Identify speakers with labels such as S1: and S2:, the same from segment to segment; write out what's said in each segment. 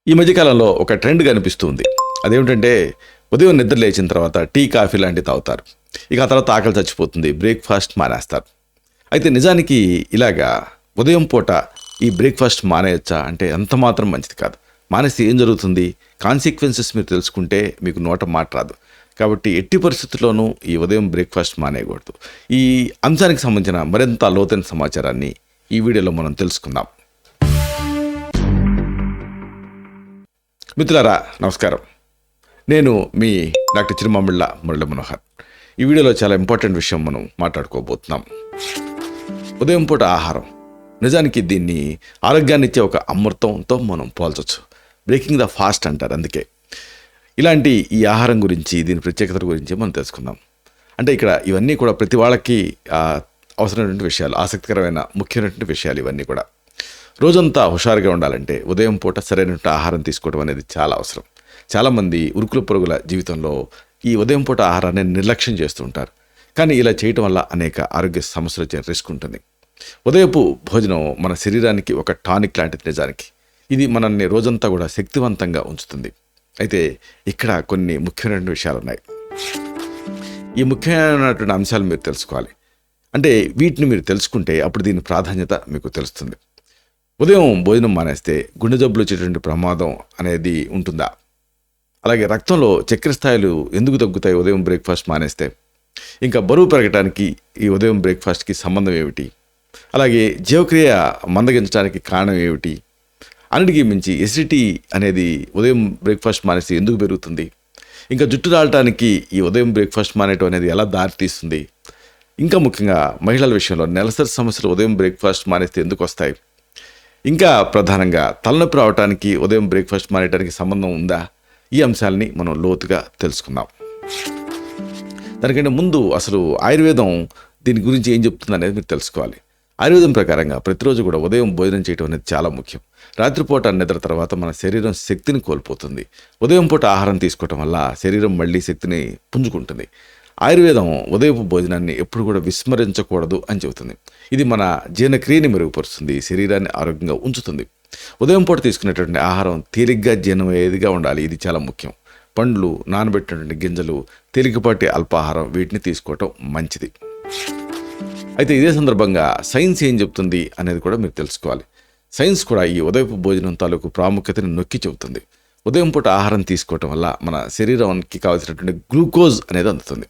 S1: ఈ మధ్య కాలంలో ఒక ట్రెండ్ కనిపిస్తుంది. అదేమిటంటే ఉదయం నిద్ర లేచిన తర్వాత టీ, కాఫీ లాంటివి తాగుతారు. ఇక ఆ తర్వాత ఆకలి చచ్చిపోతుంది. బ్రేక్‌ఫాస్ట్ మానేస్తారు. అయితే నిజానికి ఇలాగా ఉదయం పూట ఈ బ్రేక్‌ఫాస్ట్ మానేయొచ్చా అంటే ఎంత మాత్రం మంచిది కాదు. మానేస్తే ఏం జరుగుతుంది? కాన్సిక్వెన్సెస్ మీరు తెలుసుకుంటే మీకు నోట మాట రాదు. కాబట్టి ఎట్టి పరిస్థితుల్లోనూ ఈ ఉదయం బ్రేక్‌ఫాస్ట్ మానేయకూడదు. ఈ అంశానికి సంబంధించిన మరింత లోతైన సమాచారాన్ని ఈ వీడియోలో మనం తెలుసుకుందాం. మిత్రులారా నమస్కారం. నేను మీ డాక్టర్ చిరుమామిళ్ళ మురళీ మనోహర్. ఈ వీడియోలో చాలా ఇంపార్టెంట్ విషయం మనం మాట్లాడుకోబోతున్నాం. ఉదయం పూట ఆహారం. నిజానికి దీన్ని ఆరోగ్యాన్ని ఇచ్చే ఒక అమృతంతో మనం పోల్చొచ్చు. బ్రేకింగ్ ద ఫాస్ట్ అంటారు. అందుకే ఇలాంటి ఈ ఆహారం గురించి, దీని ప్రత్యేకత గురించి మనం తెలుసుకుందాం. అంటే ఇక్కడ ఇవన్నీ కూడా ప్రతి వాళ్ళకి అవసరమైనటువంటి విషయాలు, ఆసక్తికరమైన ముఖ్యమైనటువంటి విషయాలు ఇవన్నీ కూడా. రోజంతా హుషారుగా ఉండాలంటే ఉదయం పూట సరైనటువంటి ఆహారం తీసుకోవడం అనేది చాలా అవసరం. చాలామంది ఉరుకుల పరుగుల జీవితంలో ఈ ఉదయం పూట ఆహారాన్ని నిర్లక్ష్యం చేస్తూ ఉంటారు. కానీ ఇలా చేయటం వల్ల అనేక ఆరోగ్య సమస్యలు వచ్చే రిస్క్ ఉంటుంది. ఉదయపు భోజనం మన శరీరానికి ఒక టానిక్ లాంటిది నిజానికి. ఇది మనల్ని రోజంతా కూడా శక్తివంతంగా ఉంచుతుంది. అయితే ఇక్కడ కొన్ని ముఖ్యమైన విషయాలు ఉన్నాయి. ఈ ముఖ్యమైనటువంటి అంశాలు మీరు తెలుసుకోవాలి. అంటే వీటిని మీరు తెలుసుకుంటే అప్పుడు దీని ప్రాధాన్యత మీకు తెలుస్తుంది. ఉదయం భోజనం మానేస్తే గుండె జబ్బులు వచ్చేటువంటి ప్రమాదం అనేది ఉంటుందా? అలాగే రక్తంలో చక్కెర స్థాయిలు ఎందుకు తగ్గుతాయి ఉదయం బ్రేక్ఫాస్ట్ మానేస్తే? ఇంకా బరువు పెరగడానికి ఈ ఉదయం బ్రేక్ఫాస్ట్కి సంబంధం ఏమిటి? అలాగే జీవక్రియ మందగించడానికి కారణం ఏమిటి? అన్నిటికీ మించి ఎసిడిటీ అనేది ఉదయం బ్రేక్ఫాస్ట్ మానేస్తే ఎందుకు పెరుగుతుంది? ఇంకా జుట్టు రాలటానికి ఈ ఉదయం బ్రేక్ఫాస్ట్ మానేయటం అనేది ఎలా దారితీస్తుంది? ఇంకా ముఖ్యంగా మహిళల విషయంలో నెలసరి సమస్యలు ఉదయం బ్రేక్ఫాస్ట్ మానేస్తే ఎందుకు వస్తాయి? ఇంకా ప్రధానంగా తలనొప్పి రావడానికి ఉదయం బ్రేక్ఫాస్ట్ మానేయడానికి సంబంధం ఉందా? ఈ అంశాలని మనం లోతుగా తెలుసుకుందాం. దానికంటే ముందు అసలు ఆయుర్వేదం దీని గురించి ఏం చెప్తుంది అనేది మీరు తెలుసుకోవాలి. ఆయుర్వేదం ప్రకారంగా ప్రతిరోజు కూడా ఉదయం భోజనం చేయడం అనేది చాలా ముఖ్యం. రాత్రిపూట నిద్ర తర్వాత మన శరీరం శక్తిని కోల్పోతుంది. ఉదయం పూట ఆహారం తీసుకోవటం వల్ల శరీరం మళ్ళీ శక్తిని పుంజుకుంటుంది. ఆయుర్వేదం ఉదయపు భోజనాన్ని ఎప్పుడు కూడా విస్మరించకూడదు అని చెబుతుంది. ఇది మన జీర్ణక్రియని మెరుగుపరుస్తుంది, శరీరాన్ని ఆరోగ్యంగా ఉంచుతుంది. ఉదయం పూట తీసుకునేటువంటి ఆహారం తేలిగ్గా జీర్ణమయ్యేదిగా ఉండాలి. ఇది చాలా ముఖ్యం. పండ్లు, నానబెట్టినటువంటి గింజలు, తేలికపాటి అల్పాహారం వీటిని తీసుకోవటం మంచిది. అయితే ఇదే సందర్భంగా సైన్స్ ఏం చెప్తుంది అనేది కూడా మీరు తెలుసుకోవాలి. సైన్స్ కూడా ఈ ఉదయపు భోజనం తాలూకు ప్రాముఖ్యతని నొక్కి చెబుతుంది. ఉదయం పూట ఆహారం తీసుకోవటం వల్ల మన శరీరానికి కావాల్సినటువంటి గ్లూకోజ్ అనేది అందుతుంది.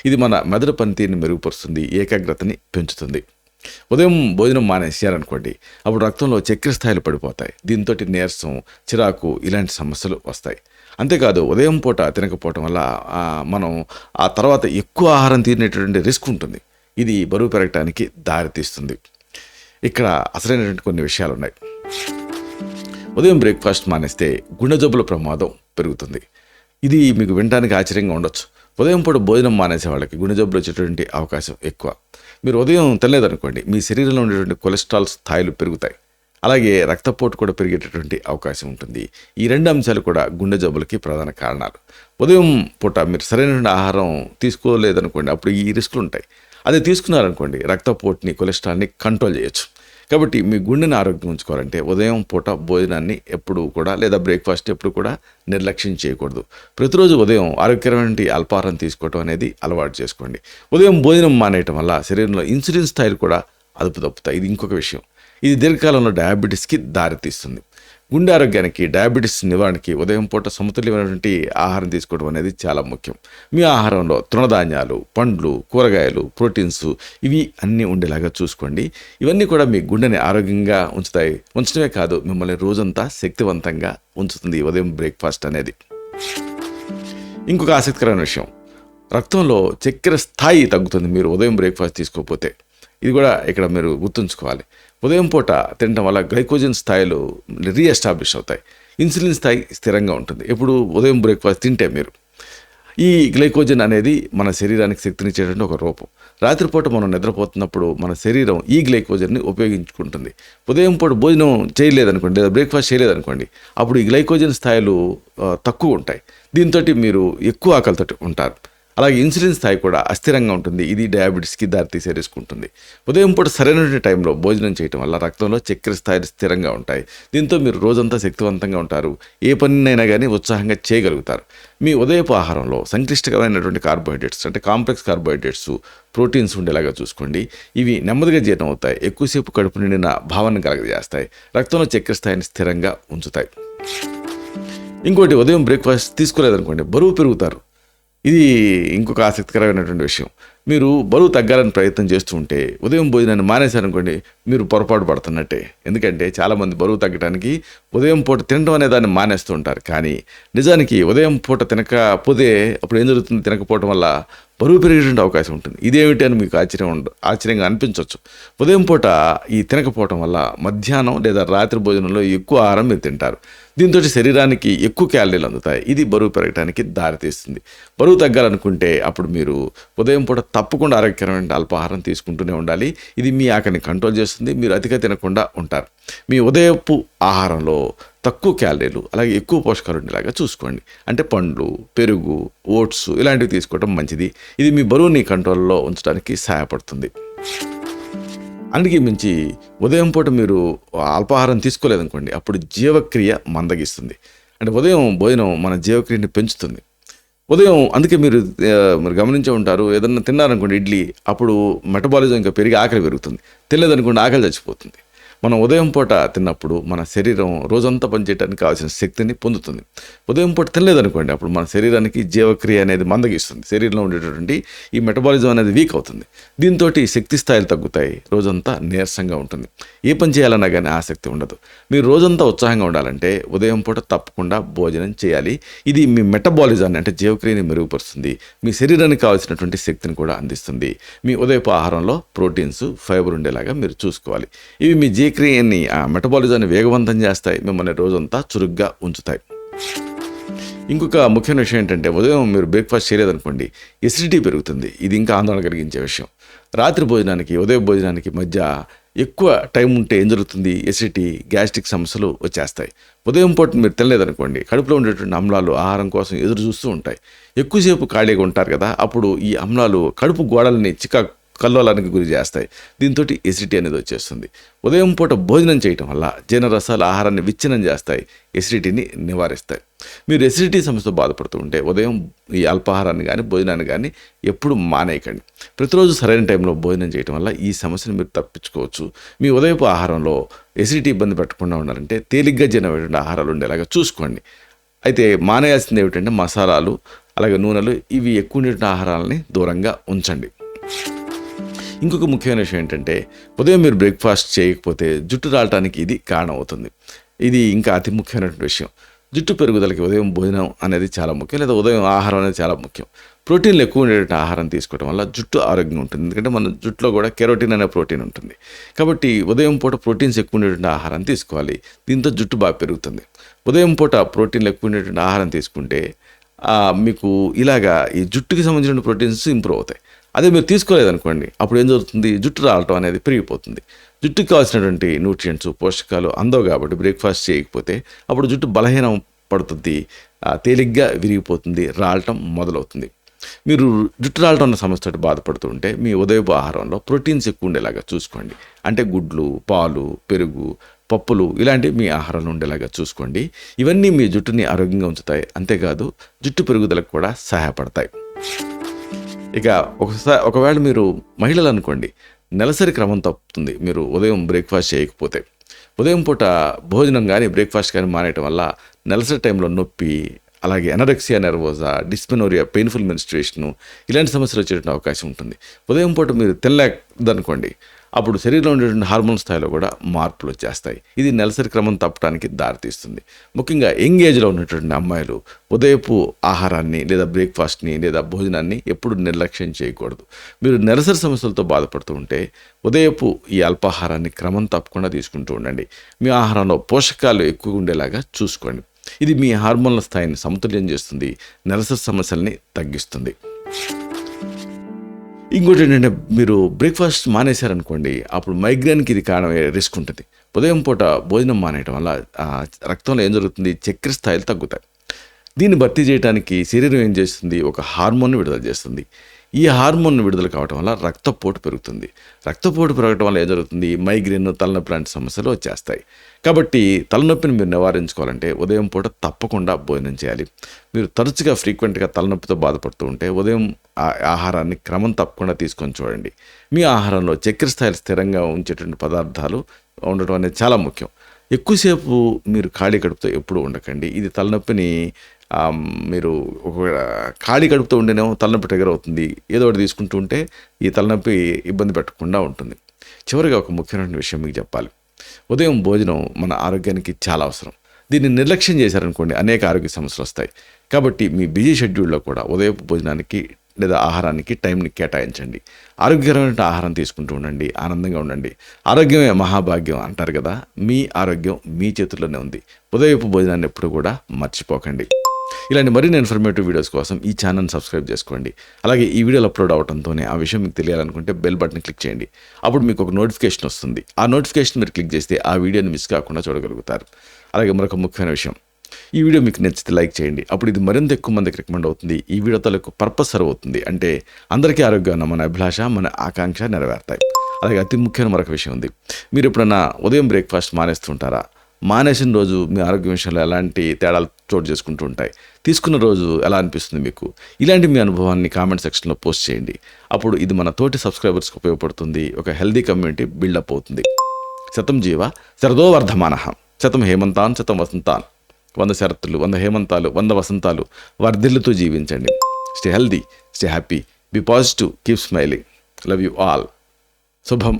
S1: ఇది మన మెదడు పనితీరుని మెరుగుపరుస్తుంది, ఏకాగ్రతని పెంచుతుంది. ఉదయం భోజనం మానేసారనుకోండి, అప్పుడు రక్తంలో చక్కెర స్థాయిలు పడిపోతాయి. దీంతో నీరసం, చిరాకు ఇలాంటి సమస్యలు వస్తాయి. అంతేకాదు ఉదయం పూట తినకపోవటం వల్ల మనం ఆ తర్వాత ఎక్కువ ఆహారం తినేటువంటి రిస్క్ ఉంటుంది. ఇది బరువు పెరగటానికి దారితీస్తుంది. ఇక్కడ అసలైనటువంటి కొన్ని విషయాలు ఉన్నాయి. ఉదయం బ్రేక్ఫాస్ట్ మానేస్తే గుండె జబ్బుల ప్రమాదం పెరుగుతుంది. ఇది మీకు వినడానికి ఆశ్చర్యంగా ఉండొచ్చు. ఉదయం పూట భోజనం మానేసే వాళ్ళకి గుండె జబ్బులు వచ్చేటువంటి అవకాశం ఎక్కువ. మీరు ఉదయం తినలేదనుకోండి, మీ శరీరంలో ఉండేటువంటి కొలెస్ట్రాల్ స్థాయిలు పెరుగుతాయి. అలాగే రక్తపోటు కూడా పెరిగేటటువంటి అవకాశం ఉంటుంది. ఈ రెండు అంశాలు కూడా గుండె జబ్బులకి ప్రధాన కారణాలు. ఉదయం పూట మీరు సరైనటువంటి ఆహారం తీసుకోలేదనుకోండి, అప్పుడు ఈ రిస్కులు ఉంటాయి. అదే తీసుకున్నారనుకోండి, రక్తపోటుని, కొలెస్ట్రాల్ని కంట్రోల్ చేయొచ్చు. కాబట్టి మీ గుండెని ఆరోగ్యం ఉంచుకోవాలంటే ఉదయం పూట భోజనాన్ని ఎప్పుడు కూడా, లేదా బ్రేక్ఫాస్ట్ ఎప్పుడు కూడా నిర్లక్ష్యం చేయకూడదు. ప్రతిరోజు ఉదయం ఆరోగ్యకరమైన అల్పాహారం తీసుకోవడం అనేది అలవాటు చేసుకోండి. ఉదయం భోజనం మానేయటం వల్ల శరీరంలో ఇన్సులిన్ స్థాయిలు కూడా అదుపు తప్పుతాయి. ఇది ఇంకొక విషయం. ఇది దీర్ఘకాలంలో డయాబెటీస్కి దారితీస్తుంది. గుండె ఆరోగ్యానికి, డయాబెటీస్ నివారణకి ఉదయం పూట సమతుల్యమైనటువంటి ఆహారం తీసుకోవడం అనేది చాలా ముఖ్యం. మీ ఆహారంలో తృణధాన్యాలు, పండ్లు, కూరగాయలు, ప్రోటీన్స్ ఇవి అన్నీ ఉండేలాగా చూసుకోండి. ఇవన్నీ కూడా మీ గుండెని ఆరోగ్యంగా ఉంచుతాయి. ఉంచడమే కాదు, మిమ్మల్ని రోజంతా శక్తివంతంగా ఉంచుతుంది ఈ ఉదయం బ్రేక్ఫాస్ట్ అనేది. ఇంకొక ఆసక్తికరమైన విషయం, రక్తంలో చక్కెర స్థాయి తగ్గుతుంది మీరు ఉదయం బ్రేక్ఫాస్ట్ తీసుకోకపోతే. ఇది కూడా ఇక్కడ మీరు గుర్తుంచుకోవాలి. ఉదయం పూట తినడం వల్ల గ్లైకోజన్ స్థాయిలు రీఎస్టాబ్లిష్ అవుతాయి. ఇన్సులిన్ స్థాయి స్థిరంగా ఉంటుంది ఎప్పుడు ఉదయం బ్రేక్ఫాస్ట్ తింటే మీరు. ఈ గ్లైకోజన్ అనేది మన శరీరానికి శక్తినిచ్చేటువంటి ఒక రూపం. రాత్రిపూట మనం నిద్రపోతున్నప్పుడు మన శరీరం ఈ గ్లైకోజన్ని ఉపయోగించుకుంటుంది. ఉదయం పూట భోజనం చేయలేదనుకోండి, లేదా బ్రేక్ఫాస్ట్ చేయలేదనుకోండి, అప్పుడు ఈ గ్లైకోజన్ స్థాయిలు తక్కువ ఉంటాయి. దీంతో మీరు ఎక్కువ ఆకలితో ఉంటారు. అలాగే ఇన్సులిన్ స్థాయి కూడా అస్థిరంగా ఉంటుంది. ఇది డయాబెటీస్కి దారితీసే రిస్క్ ఉంటుంది. ఉదయం పూట సరైనటువంటి టైంలో భోజనం చేయటం వల్ల రక్తంలో చక్కెర స్థాయిలు స్థిరంగా ఉంటాయి. దీంతో మీరు రోజంతా శక్తివంతంగా ఉంటారు. ఏ పనినైనా కానీ ఉత్సాహంగా చేయగలుగుతారు. మీ ఉదయపు ఆహారంలో సంక్లిష్టమైనటువంటి కార్బోహైడ్రేట్స్ అంటే కాంప్లెక్స్ కార్బోహైడ్రేట్స్, ప్రోటీన్స్ ఉండేలాగా చూసుకోండి. ఇవి నెమ్మదిగా జీర్ణం అవుతాయి. ఎక్కువసేపు కడుపు నిండిన భావన కలగజేస్తాయి. రక్తంలో చక్కెర స్థాయిని స్థిరంగా ఉంచుతాయి. ఇంకోటి, ఉదయం బ్రేక్ఫాస్ట్ తీసుకోలేదనుకోండి బరువు పెరుగుతారు. ఇది ఇంకొక ఆసక్తికరమైనటువంటి విషయం. మీరు బరువు తగ్గాలని ప్రయత్నం చేస్తూ ఉంటే ఉదయం భోజనాన్ని మానేశారనుకోండి మీరు పొరపాటు పడుతున్నట్టే. ఎందుకంటే చాలామంది బరువు తగ్గడానికి ఉదయం పూట తినడం అనే దాన్ని మానేస్తూ ఉంటారు. కానీ నిజానికి ఉదయం పూట తినకపోతే అప్పుడు ఏం జరుగుతుంది? తినకపోవడం వల్ల బరువు పెరిగేటువంటి అవకాశం ఉంటుంది. ఇదేమిటి అని మీకు ఆశ్చర్యంగా అనిపించవచ్చు. ఉదయం పూట ఈ తినకపోవడం వల్ల మధ్యాహ్నం లేదా రాత్రి భోజనంలో ఎక్కువ ఆహారం మీరు తింటారు. దీంతో శరీరానికి ఎక్కువ క్యాలరీలు అందుతాయి. ఇది బరువు పెరగడానికి దారితీస్తుంది. బరువు తగ్గాలనుకుంటే అప్పుడు మీరు ఉదయం పూట తప్పకుండా ఆరోగ్యకరమైన అల్పాహారం తీసుకుంటూనే ఉండాలి. ఇది మీ ఆకలిని కంట్రోల్ చేస్తుంది. మీరు అతిగా తినకుండా ఉంటారు. మీ ఉదయపు ఆహారంలో తక్కువ క్యాలరీలు అలాగే ఎక్కువ పోషకాలు ఉండేలాగా చూసుకోండి. అంటే పండ్లు, పెరుగు, ఓట్స్ ఇలాంటివి తీసుకోవడం మంచిది. ఇది మీ బరువుని కంట్రోల్లో ఉంచడానికి సహాయపడుతుంది. అందుకే మించి ఉదయం పూట మీరు అల్పాహారం తీసుకోలేదనుకోండి అప్పుడు జీవక్రియ మందగిస్తుంది. అంటే ఉదయం భోజనం మన జీవక్రియని పెంచుతుంది. ఉదయం అందుకే మీరు గమనించే ఉంటారు, ఏదన్నా తిన్నారనుకోండి ఇడ్లీ, అప్పుడు మెటబాలిజం ఇంకా పెరిగి ఆకలి పెరుగుతుంది. తినలేదనుకోండి ఆకలి చచ్చిపోతుంది. మనం ఉదయం పూట తిన్నప్పుడు మన శరీరం రోజంతా పనిచేయడానికి కావాల్సిన శక్తిని పొందుతుంది. ఉదయం పూట తినలేదనుకోండి అప్పుడు మన శరీరానికి జీవక్రియ అనేది మందగిస్తుంది. శరీరంలో ఉండేటటువంటి ఈ మెటబాలిజం అనేది వీక్ అవుతుంది. దీంతో శక్తి స్థాయిలు తగ్గుతాయి. రోజంతా నీరసంగా ఉంటుంది. ఏ పని చేయాలన్నా కానీ ఆసక్తి ఉండదు. మీరు రోజంతా ఉత్సాహంగా ఉండాలంటే ఉదయం పూట తప్పకుండా భోజనం చేయాలి. ఇది మీ మెటబాలిజాన్ని అంటే జీవక్రియని మెరుగుపరుస్తుంది. మీ శరీరానికి కావాల్సినటువంటి శక్తిని కూడా అందిస్తుంది. మీ ఉదయపు ఆహారంలో ప్రోటీన్స్, ఫైబర్ ఉండేలాగా మీరు చూసుకోవాలి. ఇవి మీ జీవక్రియని మెటబాలిజాన్ని వేగవంతం చేస్తాయి. మిమ్మల్ని రోజంతా చురుగ్గా ఉంచుతాయి. ఇంకొక ముఖ్యమైన విషయం ఏంటంటే ఉదయం మీరు బ్రేక్ఫాస్ట్ చేయలేదనుకోండి ఎసిడిటీ పెరుగుతుంది. ఇది ఇంకా ఆందోళన కలిగించే విషయం. రాత్రి భోజనానికి ఉదయం భోజనానికి మధ్య ఎక్కువ టైం ఉంటే ఏం జరుగుతుంది? ఎసిడిటీ, గ్యాస్ట్రిక్ సమస్యలు వచ్చేస్తాయి. ఉదయం పూట మీరు తినలేదనుకోండి కడుపులో ఉండేటువంటి అమ్లాలు ఆహారం కోసం ఎదురు చూస్తూ ఉంటాయి. ఎక్కువసేపు ఖాళీగా ఉంటారు కదా, అప్పుడు ఈ అమ్లాలు కడుపు గోడల్ని కల్లోలానికి గురి చేస్తాయి. దీంతో ఎసిడిటీ అనేది వచ్చేస్తుంది. ఉదయం పూట భోజనం చేయటం వల్ల జీర్ణరసాలు ఆహారాన్ని విచ్ఛిన్నం చేస్తాయి, ఎసిడిటీని నివారిస్తాయి. మీరు ఎసిడిటీ సమస్యతో బాధపడుతూ ఉంటే ఉదయం ఈ అల్పాహారాన్ని కానీ భోజనాన్ని కానీ ఎప్పుడు మానేయకండి. ప్రతిరోజు సరైన టైంలో భోజనం చేయటం వల్ల ఈ సమస్యను మీరు తప్పించుకోవచ్చు. మీ ఉదయపు ఆహారంలో ఎసిడిటీ ఇబ్బంది పెట్టకుండా ఉండాలంటే తేలిగ్గా జీర్ణమైనటువంటి ఆహారాలు ఉండేలాగా చూసుకోండి. అయితే మానేయాల్సింది ఏమిటంటే మసాలాలు అలాగే నూనెలు ఇవి ఎక్కువ ఉండేటువంటి ఆహారాలని దూరంగా ఉంచండి. ఇంకొక ముఖ్యమైన విషయం ఏంటంటే ఉదయం మీరు బ్రేక్ఫాస్ట్ చేయకపోతే జుట్టు రాలటానికి ఇది కారణం అవుతుంది. ఇది ఇంకా అతి ముఖ్యమైనటువంటి విషయం. జుట్టు పెరుగుదలకి ఉదయం భోజనం అనేది చాలా ముఖ్యం, లేదా ఉదయం ఆహారం అనేది చాలా ముఖ్యం. ప్రోటీన్లు ఎక్కువ ఉండేటువంటి ఆహారం తీసుకోవడం వల్ల జుట్టు ఆరోగ్యంగా ఉంటుంది. ఎందుకంటే మన జుట్టులో కూడా కెరోటిన్ అనే ప్రోటీన్ ఉంటుంది. కాబట్టి ఉదయం పూట ప్రోటీన్స్ ఎక్కువ ఉండేటువంటి ఆహారం తీసుకోవాలి. దీంతో జుట్టు బాగా పెరుగుతుంది. ఉదయం పూట ప్రోటీన్లు ఎక్కువ ఉండేటువంటి ఆహారం తీసుకుంటే మీకు ఇలాగా ఈ జుట్టుకి సంబంధించిన ప్రోటీన్స్ ఇంప్రూవ్ అవుతాయి. అదే మీరు తీసుకోలేదనుకోండి అప్పుడు ఏం జరుగుతుంది? జుట్టు రాలటం అనేది పెరిగిపోతుంది. జుట్టుకి కావాల్సినటువంటి న్యూట్రియంట్స్, పోషకాలు అందవు. కాబట్టి బ్రేక్ఫాస్ట్ చేయకపోతే అప్పుడు జుట్టు బలహీనం పడుతుంది, తేలిగ్గా విరిగిపోతుంది, రాలటం మొదలవుతుంది. మీరు జుట్టు రాలటం అన్న సమస్యతో బాధపడుతూ ఉంటే మీ ఉదయపు ఆహారంలో ప్రోటీన్స్ ఎక్కువ ఉండేలాగా చూసుకోండి. అంటే గుడ్లు, పాలు, పెరుగు, పప్పులు ఇలాంటివి మీ ఆహారంలో ఉండేలాగా చూసుకోండి. ఇవన్నీ మీ జుట్టుని ఆరోగ్యంగా ఉంచుతాయి. అంతేకాదు జుట్టు పెరుగుదలకు కూడా సహాయపడతాయి. ఇక ఒకవేళ మీరు మహిళలు అనుకోండి నెలసరి క్రమం తప్పుతుంది మీరు ఉదయం బ్రేక్ఫాస్ట్ చేయకపోతే. ఉదయం పూట భోజనం కానీ బ్రేక్ఫాస్ట్ కానీ మానేయటం వల్ల నెలసరి టైంలో నొప్పి, అలాగే ఎనరెక్సియా నెర్వోజా, డిస్మెనోరియా, పెయిన్ఫుల్ మెన్స్ట్రుయేషను ఇలాంటి సమస్యలు వచ్చేటువంటి అవకాశం ఉంటుంది. ఉదయం పూట మీరు తినలేదనుకోండి అప్పుడు శరీరంలో ఉండేటువంటి హార్మోన్ స్థాయిలో కూడా మార్పులు వచ్చేస్తాయి. ఇది నెలసరి క్రమం తప్పడానికి దారితీస్తుంది. ముఖ్యంగా యంగ్ ఏజ్లో ఉన్నటువంటి అమ్మాయిలు ఉదయపు ఆహారాన్ని లేదా బ్రేక్ఫాస్ట్ని లేదా భోజనాన్ని ఎప్పుడు నిర్లక్ష్యం చేయకూడదు. మీరు నెలసరి సమస్యలతో బాధపడుతూ ఉంటే ఉదయపు ఈ అల్పాహారాన్ని క్రమం తప్పకుండా తీసుకుంటూ ఉండండి. మీ ఆహారంలో పోషకాలు ఎక్కువ ఉండేలాగా చూసుకోండి. ఇది మీ హార్మోన్ల స్థాయిని సమతుల్యం చేస్తుంది, నెలసరి సమస్యల్ని తగ్గిస్తుంది. ఇంకోటి ఏంటంటే మీరు బ్రేక్ఫాస్ట్ మానేశారనుకోండి అప్పుడు మైగ్రేన్కి ఇది కారణమయ్యే రిస్క్ ఉంటుంది. ఉదయం పూట భోజనం మానేయటం వల్ల రక్తంలో ఏం జరుగుతుంది? చక్కెర స్థాయిలు తగ్గుతాయి. దీన్ని భర్తీ చేయడానికి శరీరం ఏం చేస్తుంది, ఒక హార్మోన్ను విడుదల చేస్తుంది. ఈ హార్మోన్ విడుదల కావటం వల్ల రక్తపోటు పెరుగుతుంది. రక్తపోటు పెరగటం వల్ల ఏం జరుగుతుంది, మైగ్రేన్, తలనొప్పి లాంటి సమస్యలు వచ్చేస్తాయి. కాబట్టి తలనొప్పిని మీరు నివారించుకోవాలంటే ఉదయం పూట తప్పకుండా భోజనం చేయాలి. మీరు తరచుగా ఫ్రీక్వెంట్గా తలనొప్పితో బాధపడుతూ ఉంటే ఉదయం ఆహారాన్ని క్రమం తప్పకుండా తీసుకొని చూడండి. మీ ఆహారంలో చక్కెర స్థాయిలు స్థిరంగా ఉంచేటువంటి పదార్థాలు ఉండటం అనేది చాలా ముఖ్యం. ఎక్కువసేపు మీరు ఖాళీ కడుపుతో ఎప్పుడూ ఉండకండి. ఇది తలనొప్పిని మీరు ఒక ఖాళీ కడుపుతో ఉంటేనేమో తలనొప్పి ట్రిగర్ అవుతుంది. ఏదో ఒకటి తీసుకుంటూ ఉంటే ఈ తలనొప్పి ఇబ్బంది పెట్టకుండా ఉంటుంది. చివరిగా ఒక ముఖ్యమైన విషయం మీకు చెప్పాలి. ఉదయం భోజనం మన ఆరోగ్యానికి చాలా అవసరం. దీన్ని నిర్లక్ష్యం చేశారనుకోండి అనేక ఆరోగ్య సమస్యలు వస్తాయి. కాబట్టి మీ బిజీ షెడ్యూల్లో కూడా ఉదయపు భోజనానికి లేదా ఆహారానికి టైంని కేటాయించండి. ఆరోగ్యకరమైన ఆహారం తీసుకుంటూ ఉండండి, ఆనందంగా ఉండండి. ఆరోగ్యమే మహాభాగ్యం అంటారు కదా, మీ ఆరోగ్యం మీ చేతుల్లోనే ఉంది. ఉదయపు భోజనాన్ని ఎప్పుడు కూడా మర్చిపోకండి. ఇలాంటి మరిన్ని ఇన్ఫర్మేటివ్ వీడియోస్ కోసం ఈ ఛానల్ని సబ్స్క్రైబ్ చేసుకోండి. అలాగే ఈ వీడియోలు అప్లోడ్ అవడంతోనే ఆ విషయం మీకు తెలియాలనుకుంటే బెల్ బటన్ క్లిక్ చేయండి. అప్పుడు మీకు ఒక నోటిఫికేషన్ వస్తుంది. ఆ నోటిఫికేషన్ మీరు క్లిక్ చేస్తే ఆ వీడియోని మిస్ కాకుండా చూడగలుగుతారు. అలాగే మరొక ముఖ్యమైన విషయం, ఈ వీడియో మీకు నచ్చితే లైక్ చేయండి. అప్పుడు ఇది మరింత ఎక్కువ మందికి రికమెండ్ అవుతుంది. ఈ వీడియో తాలూకు పర్పస్ సర్వ్ అవుతుంది. అంటే అందరికీ ఆరోగ్యం మన అభిలాష, మన ఆకాంక్ష నెరవేరుతాయి. అలాగే అతి ముఖ్యమైన మరొక విషయం ఉంది. మీరు ఎప్పుడన్నా ఉదయం బ్రేక్ఫాస్ట్ మానేస్తుంటారా? మానేసిన రోజు మీ ఆరోగ్య విషయంలో ఎలాంటి తేడాలు చోటు చేసుకుంటూ ఉంటాయి? తీసుకున్న రోజు ఎలా అనిపిస్తుంది మీకు? ఇలాంటి మీ అనుభవాన్ని కామెంట్ సెక్షన్లో పోస్ట్ చేయండి. అప్పుడు ఇది మన తోటి సబ్స్క్రైబర్స్కి ఉపయోగపడుతుంది. ఒక హెల్దీ కమ్యూనిటీ బిల్డప్ అవుతుంది. శతం జీవ శరదో వర్ధమానః, శతం హేమంతాన్ శతం వసంతాన్. 100 శరత్తులు, 100 హేమంతాలు, 100 వసంతాలు వర్ధిల్లుతూ జీవించండి. Stay healthy, stay happy, be positive, keep smiling. Love you all. శుభం.